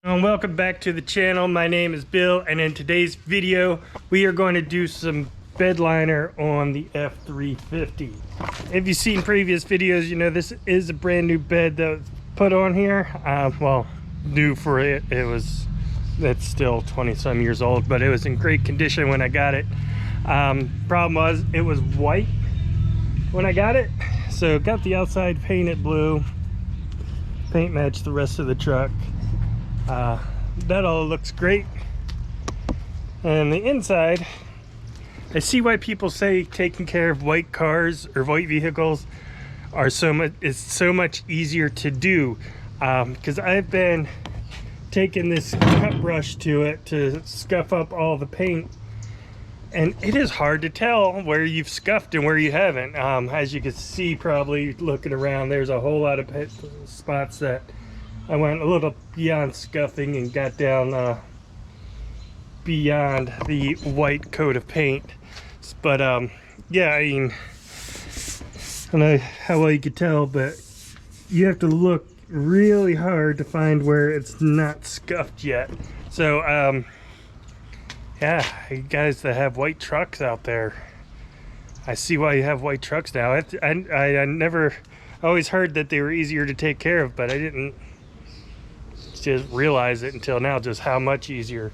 Welcome back to the channel. My name is Bill, and in today's video we are going to do some bed liner on the F350. If you've seen previous videos, you know this is a brand new bed that was put on here. Well, new for it. It's still 20 some years old, but it was in great condition when I got it. Problem was it was white when I got it, so got the outside painted blue. Paint matched the rest of the truck. That all looks great, and the inside, I see why people say taking care of white cars or white vehicles is so much easier to do, because I've been taking this cut brush to it to scuff up all the paint, and it is hard to tell where you've scuffed and where you haven't. As you can see, probably looking around, there's a whole lot of spots that I went a little beyond scuffing and got down beyond the white coat of paint. But yeah, I mean, I don't know how well you could tell, but you have to look really hard to find where it's not scuffed yet. So yeah, you guys that have white trucks out there, I see why you have white trucks now. I never always heard that they were easier to take care of, but I didn't just realize it until now, just how much easier.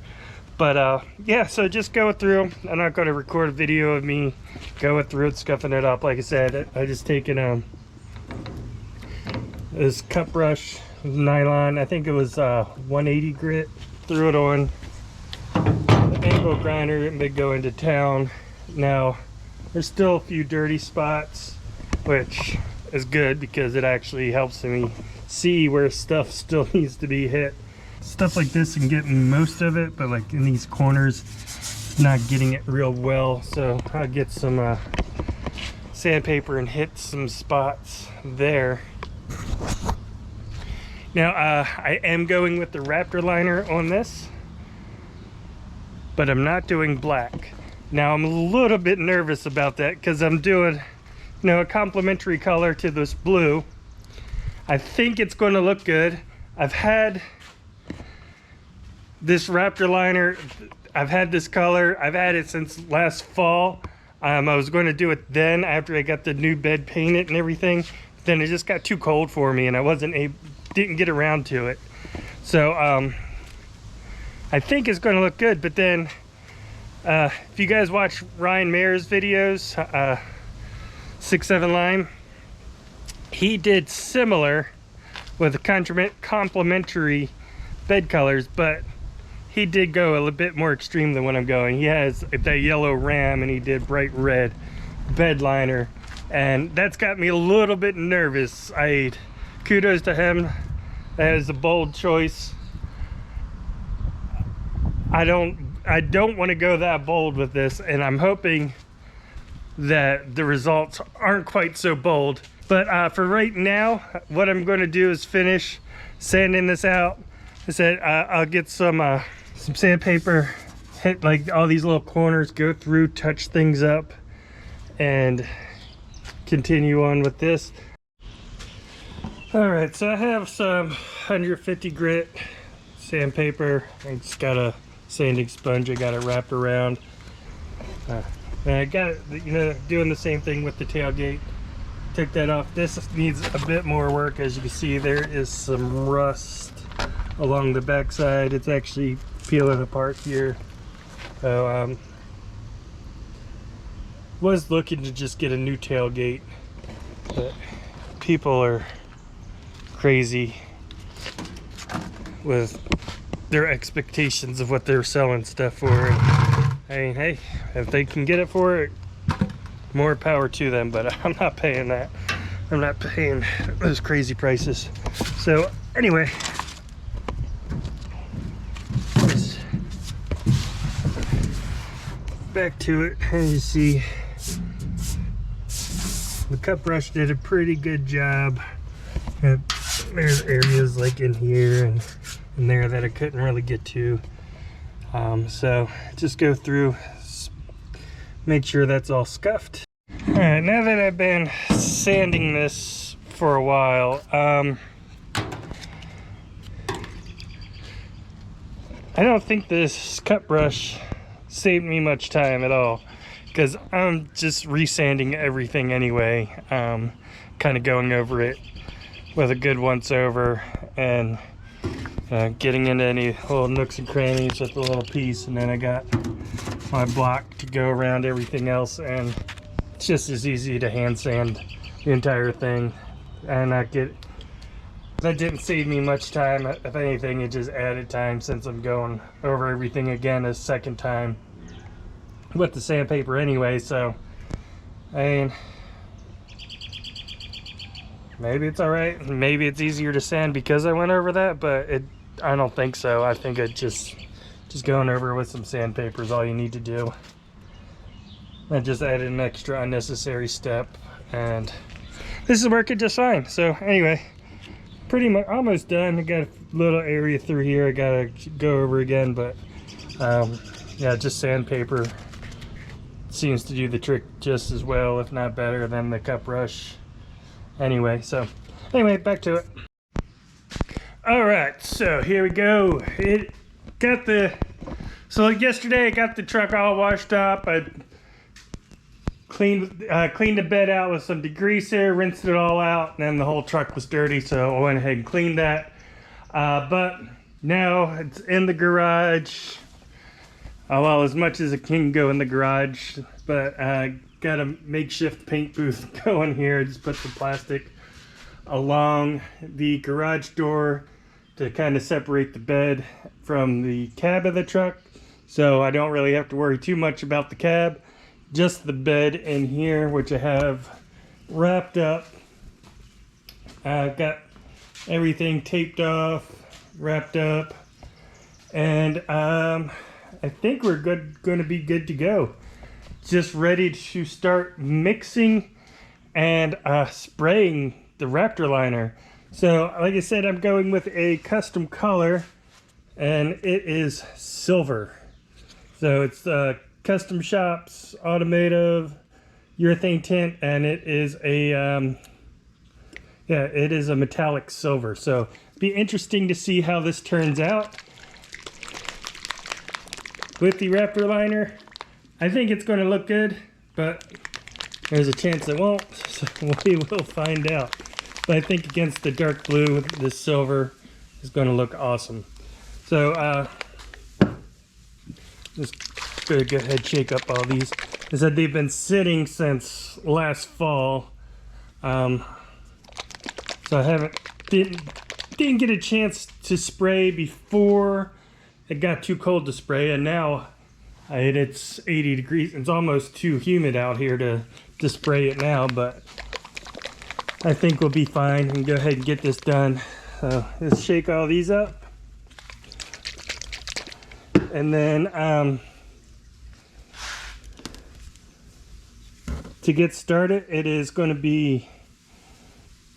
But yeah, so just go through. I'm not going to record a video of me going through it, scuffing it up. Like I said, I just taken this cut brush, nylon, I think it was 180 grit, threw it on the angle grinder and been going to town. Now there's still a few dirty spots, which is good because it actually helps me see where stuff still needs to be hit. Stuff like this and getting most of it, but like in these corners, not getting it real well. So I'll get some sandpaper and hit some spots there. Now I am going with the Raptor liner on this, but I'm not doing black. Now I'm a little bit nervous about that because I'm doing, you know, a complementary color to this blue. I think it's going to look good. I've had this Raptor liner, I've had this color, I've had it since last fall. I was going to do it then after I got the new bed painted and everything. Then it just got too cold for me and I didn't get around to it. So I think it's going to look good. But then if you guys watch Ryan Mayer's videos, 6-7 Lime, he did similar with a complementary bed colors, but he did go a little bit more extreme than what I'm going. He has that yellow ram and he did bright red bed liner, and that's got me a little bit nervous. Kudos to him. That is a bold choice. I don't want to go that bold with this, and I'm hoping that the results aren't quite so bold. But for right now, what I'm going to do is finish sanding this out. I said I'll get some sandpaper, hit like all these little corners, go through, touch things up, and continue on with this. All right, so I have some 150 grit sandpaper. I just got a sanding sponge. I got it wrapped around. And I got it, you know, doing the same thing with the tailgate. Took that off. This needs a bit more work. As you can see, there is some rust along the back side. It's actually peeling apart here. So was looking to just get a new tailgate, but people are crazy with their expectations of what they're selling stuff for. I mean, hey, if they can get it for it, more power to them, but I'm not paying that. I'm not paying those crazy prices. So anyway, back to it. As you see, the cut brush did a pretty good job. There's areas like in here and in there that I couldn't really get to. So just go through, make sure that's all scuffed. All right, now that I've been sanding this for a while, I don't think this cut brush saved me much time at all, because I'm just resanding everything anyway, kind of going over it with a good once over and getting into any little nooks and crannies with a little piece, and then I got my block to go around everything else, and it's just as easy to hand sand the entire thing and not get. That didn't save me much time. If anything, it just added time, since I'm going over everything again a second time with the sandpaper anyway. So I mean, maybe it's all right, maybe it's easier to sand because I went over that, but I don't think so. I think it just going over with some sandpaper is all you need to do. I just added an extra unnecessary step, and this is working just fine. So anyway, pretty much almost done. I got a little area through here I gotta go over again, but yeah, just sandpaper seems to do the trick just as well, if not better, than the cut brush. Anyway, back to it. All right, so here we go. So yesterday I got the truck all washed up. I cleaned the bed out with some degreaser, rinsed it all out, and then the whole truck was dirty, so I went ahead and cleaned that. But now it's in the garage. Well, as much as it can go in the garage, but got a makeshift paint booth going here. Just put some plastic along the garage door to kind of separate the bed from the cab of the truck, so I don't really have to worry too much about the cab. Just the bed in here, which I have wrapped up. I've got everything taped off, wrapped up, and I think we're going to be good to go. Just ready to start mixing and spraying the Raptor liner. So like I said, I'm going with a custom color, and it is silver. So it's Custom Shops Automotive urethane tint, and it is a it is a metallic silver. So it'll be interesting to see how this turns out with the Raptor liner. I think it's going to look good, but there's a chance it won't, so we will find out. But I think against the dark blue, this silver is going to look awesome. So just going to go ahead and shake up all these. I said they've been sitting since last fall, so I didn't get a chance to spray before it got too cold to spray, and now it's 80 degrees. It's almost too humid out here to spray it now, but I think we'll be fine and go ahead and get this done. So let's shake all these up, and then to get started, it is going to be,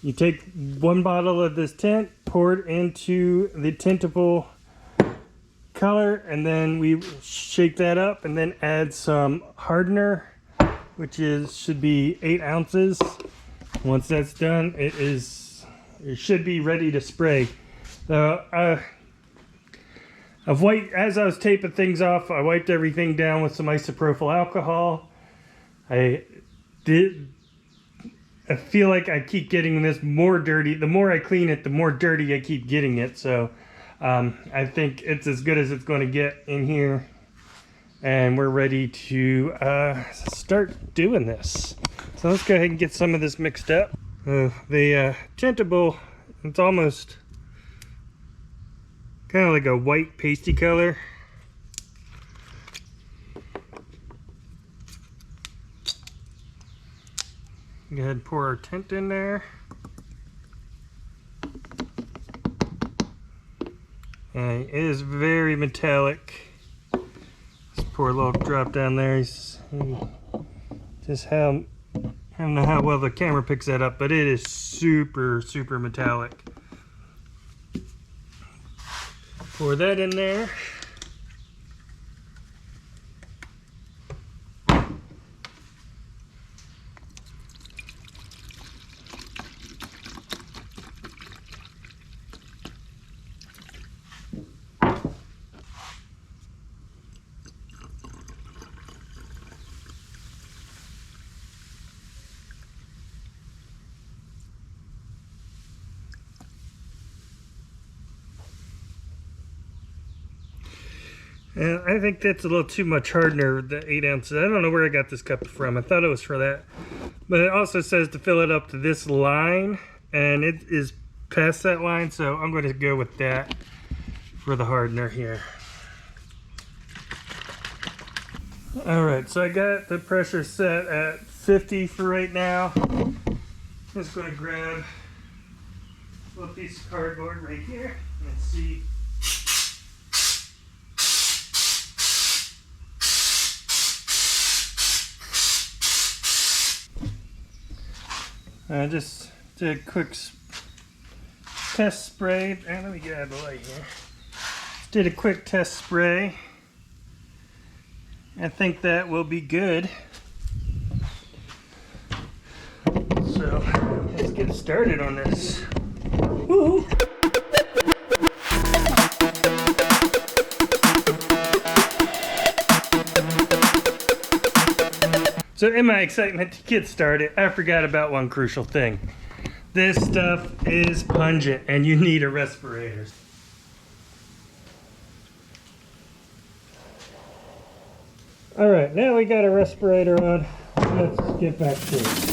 you take 1 bottle of this tint, pour it into the tintable color, and then we shake that up and then add some hardener, which should be 8 ounces. Once that's done, it should be ready to spray. So as I was taping things off, I wiped everything down with some isopropyl alcohol. I feel like I keep getting this more dirty. The more I clean it, the more dirty I keep getting it. So I think it's as good as it's going to get in here, and we're ready to start doing this. So let's go ahead and get some of this mixed up. The tintable, it's almost kind of like a white pasty color. Go ahead and pour our tint in there. And it is very metallic. Just pour a little drop down there. I don't know how well the camera picks that up, but it is super, super metallic. Pour that in there. And I think that's a little too much hardener, the 8 ounces. I don't know where I got this cup from. I thought it was for that. But it also says to fill it up to this line, and it is past that line, so I'm going to go with that for the hardener here. Alright, so I got the pressure set at 50 for right now. I'm just going to grab a little piece of cardboard right here and see. I just did a quick test spray. And let me get out of the light here. Just did a quick test spray. I think that will be good. So let's get started on this. Woo-hoo. So in my excitement to get started, I forgot about one crucial thing. This stuff is pungent and you need a respirator. Alright, now we got a respirator on. Let's get back to it.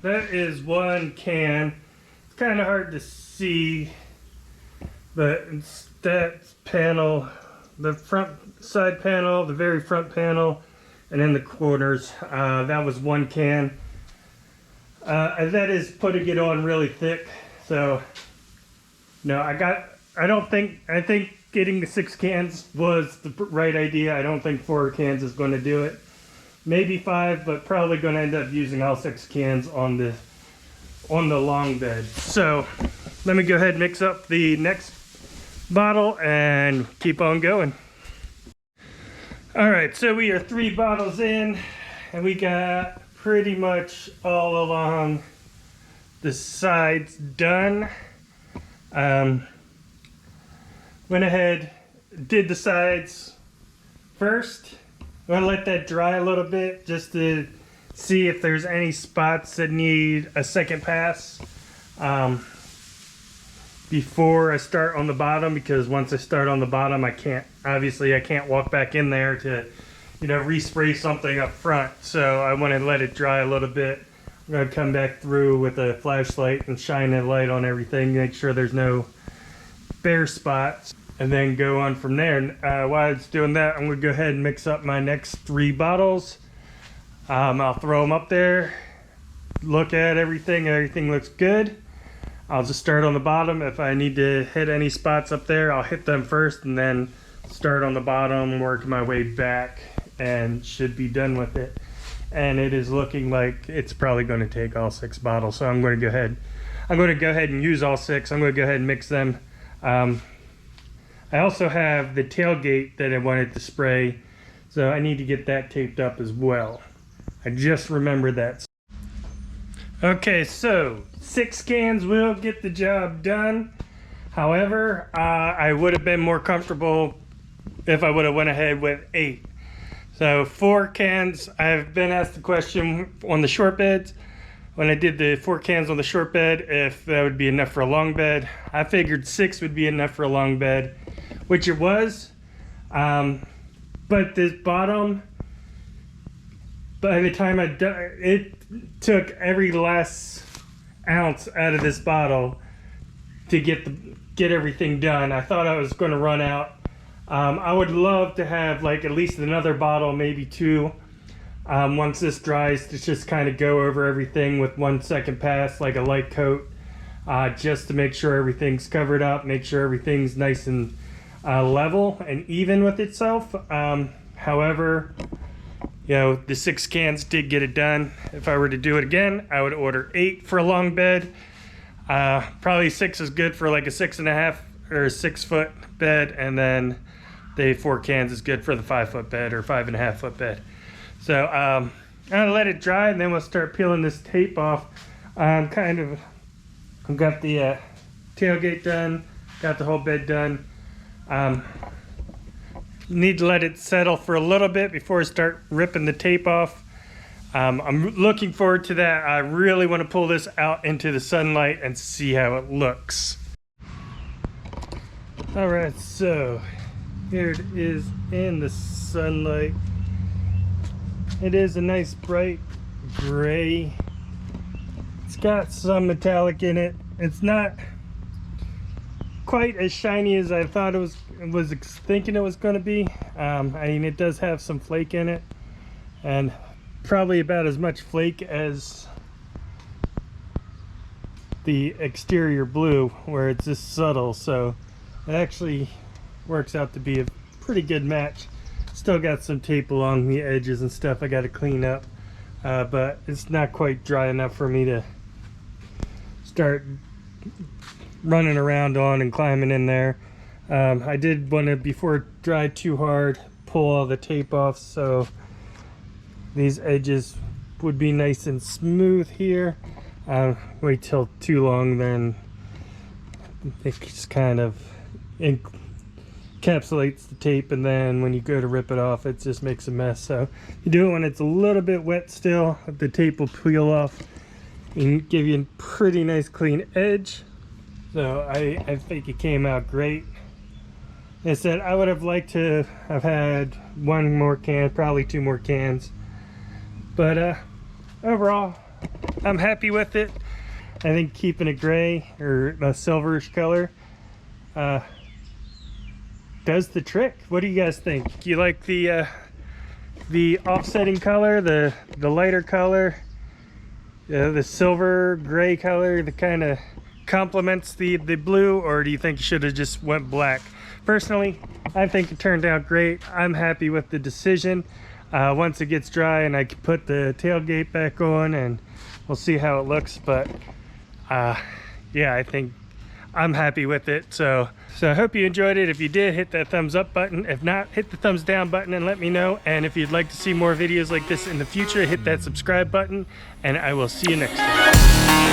That is one can. It's kind of hard to see, but it's that panel, the front side panel, the very front panel, and then the corners. That was one can. That is putting it on really thick. So no, I think getting the 6 cans was the right idea. I don't think 4 cans is going to do it. Maybe 5, but probably going to end up using all 6 cans on the long bed. So let me go ahead and mix up the next bottle and keep on going. All right, so we are 3 bottles in, and we got pretty much all along the sides done. Went ahead, did the sides first. I'm gonna let that dry a little bit just to see if there's any spots that need a second pass before I start on the bottom, because once I start on the bottom, I can't walk back in there to, respray something up front. So I want to let it dry a little bit. I'm gonna come back through with a flashlight and shine a light on everything, make sure there's no bare spots, and then go on from there. While it's doing that, I'm going to go ahead and mix up my next 3 bottles. I'll throw them up there, look at everything. Everything looks good. I'll just start on the bottom. If I need to hit any spots up there, I'll hit them first and then start on the bottom, work my way back, and should be done with it. And it is looking like it's probably going to take all 6 bottles. So I'm going to go ahead and use all 6. I'm going to go ahead and mix them. I also have the tailgate that I wanted to spray, so I need to get that taped up as well. I just remembered that. Okay, so 6 cans will get the job done. However, I would have been more comfortable if I would have went ahead with 8. So 4 cans, I've been asked the question on the short beds, when I did the 4 cans on the short bed, if that would be enough for a long bed. I figured 6 would be enough for a long bed, which it was. But this bottom, by the time I done, it took every last ounce out of this bottle to get everything done. I thought I was going to run out. I would love to have like at least another bottle, maybe 2. Once this dries, to just kind of go over everything with 1 second pass, like a light coat, just to make sure everything's covered up, make sure everything's nice and level and even with itself. However, the 6 cans did get it done. If I were to do it again, I would order 8 for a long bed. Probably 6 is good for like a 6.5 or 6 foot bed, and then the 4 cans is good for the 5 foot bed or 5.5 foot bed. So I'm gonna let it dry, and then we'll start peeling this tape off. I've got the tailgate done, got the whole bed done. Need to let it settle for a little bit before I start ripping the tape off. I'm looking forward to that. I really want to pull this out into the sunlight and see how it looks. All right, so here it is in the sunlight. It is a nice bright gray. It's got some metallic in it. It's not quite as shiny as I thought it was thinking it was going to be. I mean, it does have some flake in it, and probably about as much flake as the exterior blue, where it's just subtle. So it actually works out to be a pretty good match. Still got some tape along the edges and stuff I got to clean up, but it's not quite dry enough for me to start running around on and climbing in there. I did want to, before it dried too hard, pull all the tape off so these edges would be nice and smooth here. Wait till too long, then it just kind of encapsulates the tape, and then when you go to rip it off, it just makes a mess. So you do it when it's a little bit wet still, the tape will peel off and give you a pretty nice clean edge. So I think it came out great. Like I said, I would have liked to have had one more can, probably two more cans, but overall I'm happy with it. I think keeping it gray or a silverish color does the trick. What do you guys think? Do you like the offsetting color, the lighter color, the silver gray color that kind of complements the blue, or do you think you should have just went black? Personally, I think it turned out great. I'm happy with the decision. Once it gets dry and I can put the tailgate back on, and we'll see how it looks, but yeah, I think I'm happy with it. So I hope you enjoyed it. If you did, hit that thumbs up button. If not, hit the thumbs down button and let me know. And if you'd like to see more videos like this in the future, hit that subscribe button, and I will see you next time.